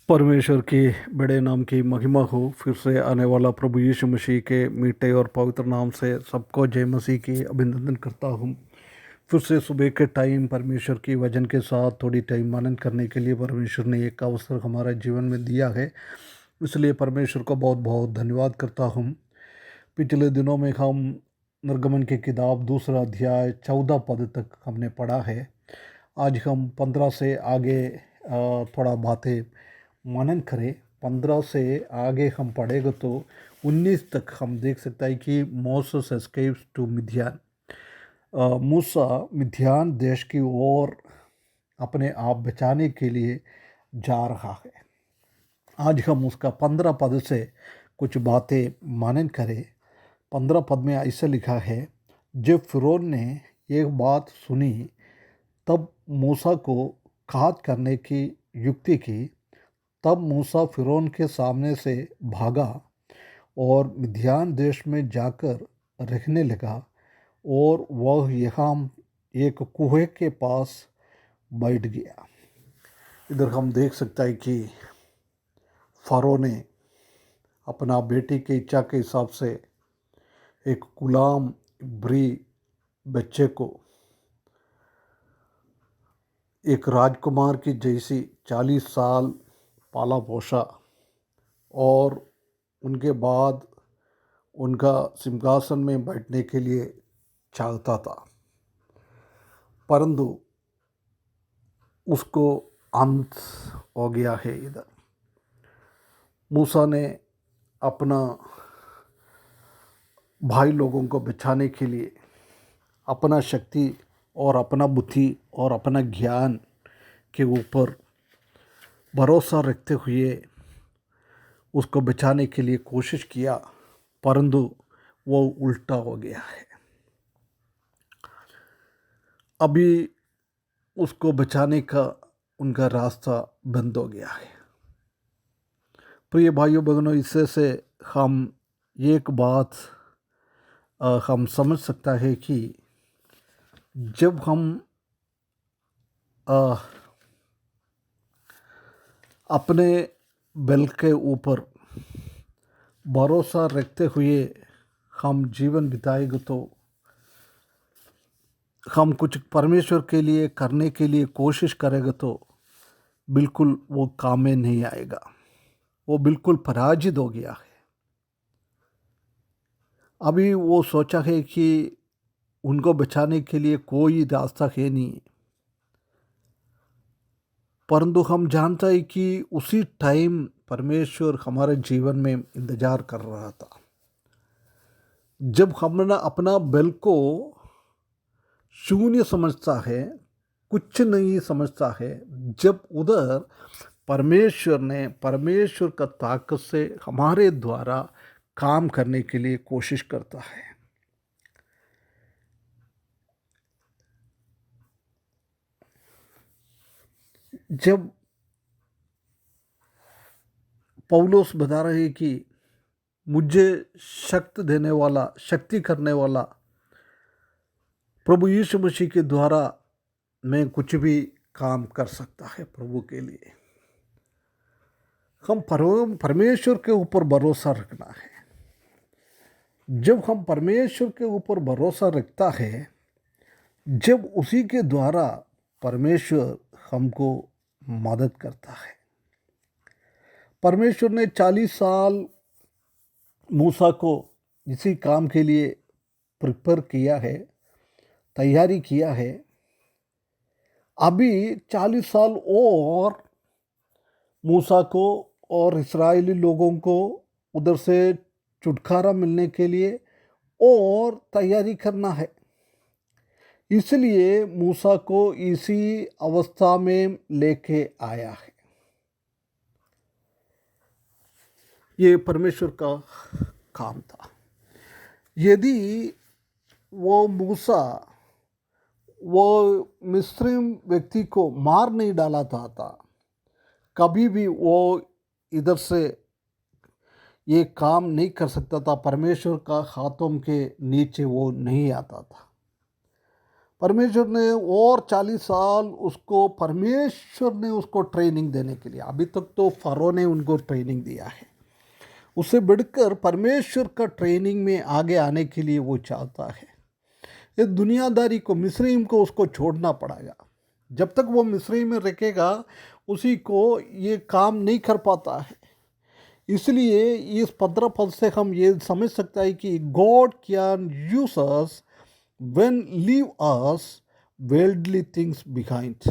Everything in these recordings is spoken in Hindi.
परमेश्वर की बड़े नाम की महिमा हो। फिर से आने वाला प्रभु यीशु मसीह के मीठे और पवित्र नाम से सबको जय मसीह की अभिनंदन करता हूँ। फिर से सुबह के टाइम परमेश्वर की वचन के साथ थोड़ी टाइम मनन करने के लिए परमेश्वर ने एक अवसर हमारे जीवन में दिया है, इसलिए परमेश्वर को बहुत बहुत धन्यवाद करता हूँ। पिछले दिनों में हम निर्गमन की किताब 2 अध्याय 14 पद तक हमने पढ़ा है। आज हम 15 से आगे थोड़ा बातें मनन करें। 15 से आगे हम पढ़ेगा तो 19 तक हम देख सकते हैं कि मोसेस एस्केप्स टू मिद्यान। मूसा मिद्यान देश की ओर अपने आप बचाने के लिए जा रहा है। आज हम उसका 15 पद से कुछ बातें मनन करें। 15 पद में ऐसा लिखा है, जब फिरौन ने एक बात सुनी तब मूसा को घात करने की युक्ति की। तब मूसा फिरौन के सामने से भागा और मिद्यान देश में जाकर रहने लगा, और वह यहाँ एक कुएं के पास बैठ गया। इधर हम देख सकते हैं कि फ़रो ने अपना बेटी की इच्छा के हिसाब से एक गुलाम इब्री बच्चे को एक राजकुमार की जैसी 40 साल पाला पोसा और उनके बाद उनका सिंहासन में बैठने के लिए चाहता था, परंतु उसको अंत हो गया है। इधर मूसा ने अपना भाई लोगों को बचाने के लिए अपना शक्ति और अपना बुद्धि और अपना ज्ञान के ऊपर भरोसा रखते हुए उसको बचाने के लिए कोशिश किया, परंतु वो उल्टा हो गया है। अभी उसको बचाने का उनका रास्ता बंद हो गया है। प्रिय भाइयों बहनों, इससे से हम एक बात हम समझ सकता है कि जब हम अपने बल के ऊपर भरोसा रखते हुए हम जीवन बिताएंगे तो हम कुछ परमेश्वर के लिए करने के लिए कोशिश करेंगे तो बिल्कुल वो काम में नहीं आएगा, वो बिल्कुल पराजित हो गया है। अभी वो सोचा है कि उनको बचाने के लिए कोई रास्ता है नहीं, परंतु हम जानते हैं कि उसी टाइम परमेश्वर हमारे जीवन में इंतजार कर रहा था। जब हमने अपना बल को शून्य समझता है, कुछ नहीं समझता है, जब उधर परमेश्वर का ताकत से हमारे द्वारा काम करने के लिए कोशिश करता है। जब पौलुस बता रहे हैं कि मुझे शक्ति करने वाला प्रभु यीशु मसीह के द्वारा मैं कुछ भी काम कर सकता है प्रभु के लिए, हम परमेश्वर के ऊपर भरोसा रखना है। जब हम परमेश्वर के ऊपर भरोसा रखता है, जब उसी के द्वारा परमेश्वर हमको मदद करता है। परमेश्वर ने 40 साल मूसा को इसी काम के लिए प्रिपेयर किया है, तैयारी किया है। अभी 40 साल और मूसा को और इस्राएली लोगों को उधर से छुटकारा मिलने के लिए और तैयारी करना है। इसलिए मूसा को इसी अवस्था में लेके आया है। ये परमेश्वर का काम था। यदि वो मूसा वो मिस्री व्यक्ति को मार नहीं डाला था, कभी भी वो इधर से ये काम नहीं कर सकता था। परमेश्वर का हाथों के नीचे वो नहीं आता था। परमेश्वर ने और 40 साल उसको परमेश्वर ने उसको ट्रेनिंग देने के लिए, अभी तक तो फरो ने उनको ट्रेनिंग दिया है, उससे बढ़कर परमेश्वर का ट्रेनिंग में आगे आने के लिए वो चाहता है। ये दुनियादारी को, मिस्रईम को उसको छोड़ना पड़ेगा। जब तक वो मिस्रईम में रखेगा उसी को ये काम नहीं कर पाता है। इसलिए इस 15 पद से हम ये समझ सकते हैं कि God can use us when leave us worldly things behind.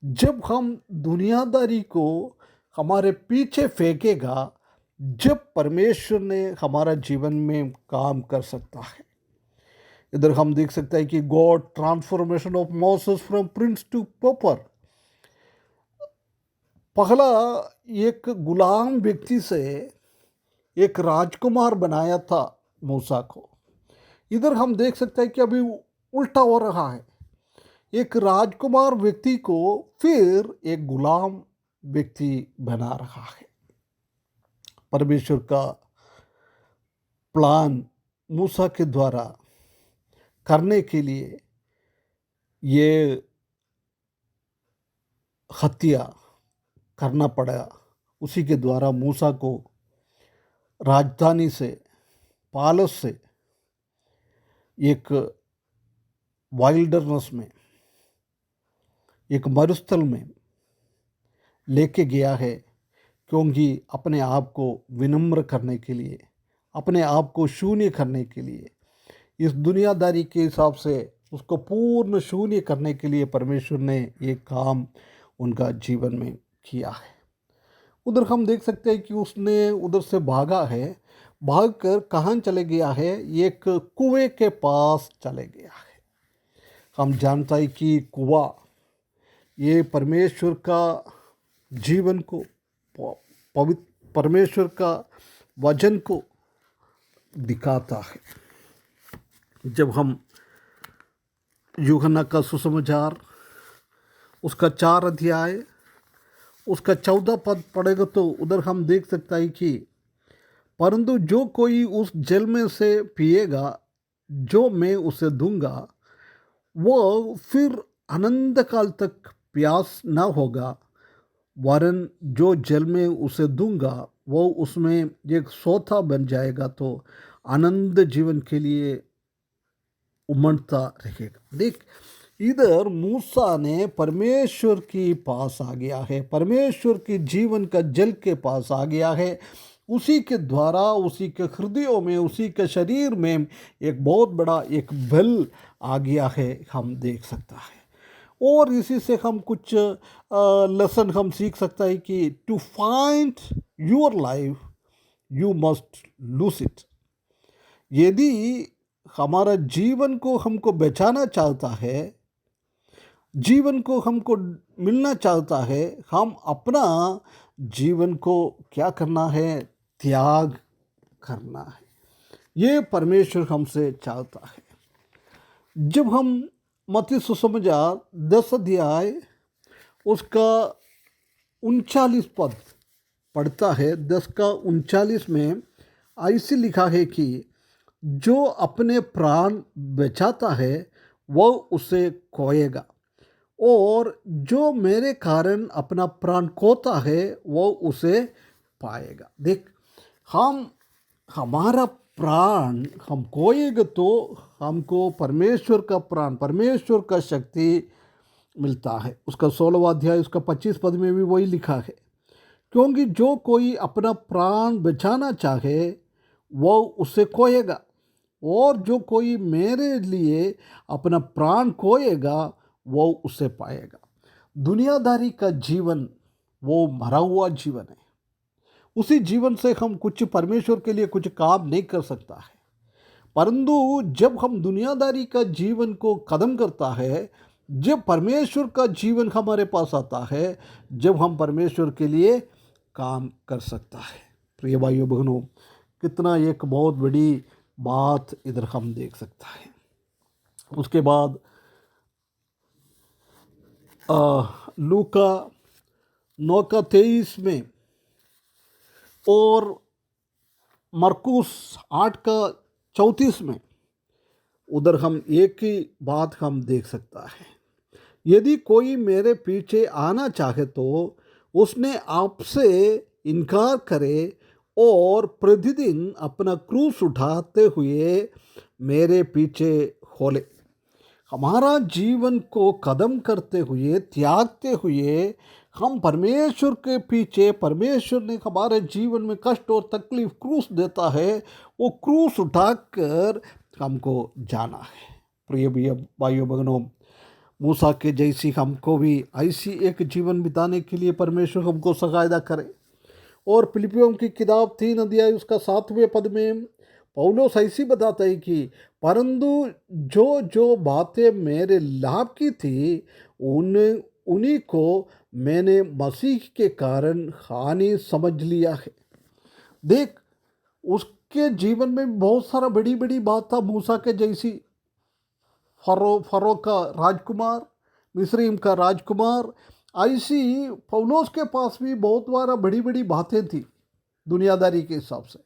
जब हम दुनियादारी को हमारे पीछे फेंकेगा, जब परमेश्वर ने हमारा जीवन में काम कर सकता है। इधर हम देख सकते हैं कि God transformation of Moses from prince to pauper. पहला एक गुलाम व्यक्ति से एक राजकुमार बनाया था मूसा को। इधर हम देख सकते हैं कि अभी उल्टा हो रहा है, एक राजकुमार व्यक्ति को फिर एक गुलाम व्यक्ति बना रहा है। परमेश्वर का प्लान मूसा के द्वारा करने के लिए ये हत्या करना पड़ा। उसी के द्वारा मूसा को राजधानी से, पालस से एक वाइल्डरनेस में, एक मरुस्थल में लेके गया है, क्योंकि अपने आप को विनम्र करने के लिए, अपने आप को शून्य करने के लिए, इस दुनियादारी के हिसाब से उसको पूर्ण शून्य करने के लिए परमेश्वर ने ये काम उनका जीवन में किया है। उधर हम देख सकते हैं कि उसने उधर से भागा है, भागकर कहाँ चले गया है, एक कुएं के पास चले गया है। हम जानता है कि कुआं ये परमेश्वर का जीवन को, पवित्र परमेश्वर का वचन को दिखाता है। जब हम यूहन्ना का सुसमाचार उसका 4 अध्याय उसका 14 पद पढ़ेगा तो उधर हम देख सकता है कि परंतु जो कोई उस जल में से पिएगा जो मैं उसे दूंगा, वो फिर अनंत काल तक प्यास न होगा, वरन जो जल में उसे दूंगा वो उसमें एक सोता बन जाएगा, तो आनंद जीवन के लिए उमड़ता रहेगा। देख, इधर मूसा ने परमेश्वर के पास आ गया है, परमेश्वर के जीवन का जल के पास आ गया है। उसी के द्वारा, उसी के हृदयों में, उसी के शरीर में एक बहुत बड़ा एक बल आ गया है, हम देख सकता है। और इसी से हम कुछ लेसन हम सीख सकता है कि to find your life you must lose it. यदि हमारा जीवन को हमको बचाना चाहता है, जीवन को हमको मिलना चाहता है, हम अपना जीवन को क्या करना है, त्याग करना है। ये परमेश्वर हमसे चाहता है। जब हम मत्ती सुसमाचार 10 अध्याय उसका 39 पद पढ़ता है, 10 का 39 में ऐसे लिखा है कि जो अपने प्राण बचाता है वह उसे खोएगा, और जो मेरे कारण अपना प्राण खोता है वह उसे पाएगा। देख, हम हमारा प्राण हम खोएगा तो हमको परमेश्वर का प्राण, परमेश्वर का शक्ति मिलता है। उसका 16वां अध्याय उसका 25 पद में भी वही लिखा है, क्योंकि जो कोई अपना प्राण बचाना चाहे वह उसे खोएगा, और जो कोई मेरे लिए अपना प्राण खोएगा वो उसे पाएगा। दुनियादारी का जीवन वो मरा हुआ जीवन है। उसी जीवन से हम कुछ परमेश्वर के लिए कुछ काम नहीं कर सकता है। परंतु जब हम दुनियादारी का जीवन को खत्म करता है, जब परमेश्वर का जीवन हमारे पास आता है, जब हम परमेश्वर के लिए काम कर सकता है। प्रिय भाइयों बहनों, कितना एक बहुत बड़ी बात इधर हम देख सकता है। उसके बाद लूका 9 का 23 में और मरकुस 8 का 34 में उधर हम एक ही बात हम देख सकता है, यदि कोई मेरे पीछे आना चाहे तो उसने आपसे इनकार करे और प्रतिदिन अपना क्रूस उठाते हुए मेरे पीछे खोले। हमारा जीवन को कदम करते हुए, त्यागते हुए हम परमेश्वर के पीछे, परमेश्वर ने हमारे जीवन में कष्ट और तकलीफ क्रूस देता है, वो क्रूस उठाकर हमको जाना है। प्रिय भाइयों बहनों, मूसा के जैसी हमको भी ऐसी एक जीवन बिताने के लिए परमेश्वर हमको सहायता करे। और फिलिपियों की किताब 3 अध्याय उसका 7वें पद में पौलुस ऐसी बताता है कि परंतु जो जो बातें मेरे लाभ की थी उन्हीं को मैंने मसीह के कारण हानि समझ लिया है। देख, उसके जीवन में बहुत सारा बड़ी बड़ी बात था। मूसा के जैसी फरो का राजकुमार, मिस्रीम का राजकुमार, ऐसी पौलुस के पास भी बहुत बार बड़ी बड़ी बातें थी दुनियादारी के हिसाब से,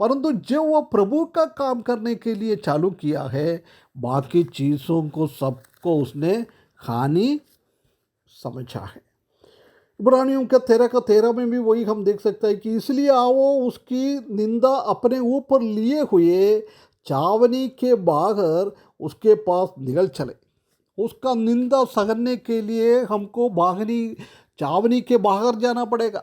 परंतु जो वह प्रभु का काम करने के लिए चालू किया है, बाकी चीज़ों को सबको उसने हानि समझा है। इब्रानियों के 13 में भी वही हम देख सकते हैं कि इसलिए आओ उसकी निंदा अपने ऊपर लिए हुए चावनी के बाहर उसके पास निकल चले। उसका निंदा सहने के लिए हमको बाहरी चावनी के बाहर जाना पड़ेगा,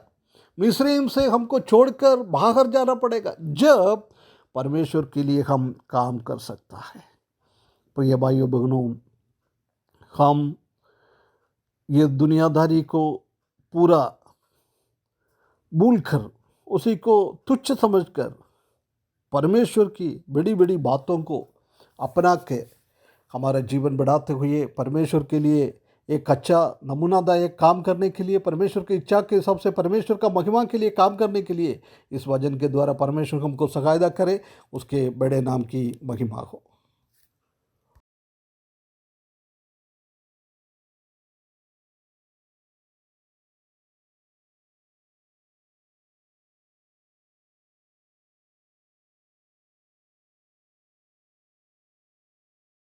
मिस्रईम से हमको छोड़कर बाहर जाना पड़ेगा, जब परमेश्वर के लिए हम काम कर सकता है। प्रिय भाइयों बहनों, हम ये दुनियादारी को पूरा भूलकर, उसी को तुच्छ समझकर परमेश्वर की बड़ी बड़ी बातों को अपना के हमारा जीवन बढ़ाते हुए परमेश्वर के लिए एक अच्छा नमूनादायक काम करने के लिए, परमेश्वर की इच्छा के हिसाब से, परमेश्वर का महिमा के लिए काम करने के लिए इस वचन के द्वारा परमेश्वर हमको सहायता करे। उसके बड़े नाम की महिमा हो।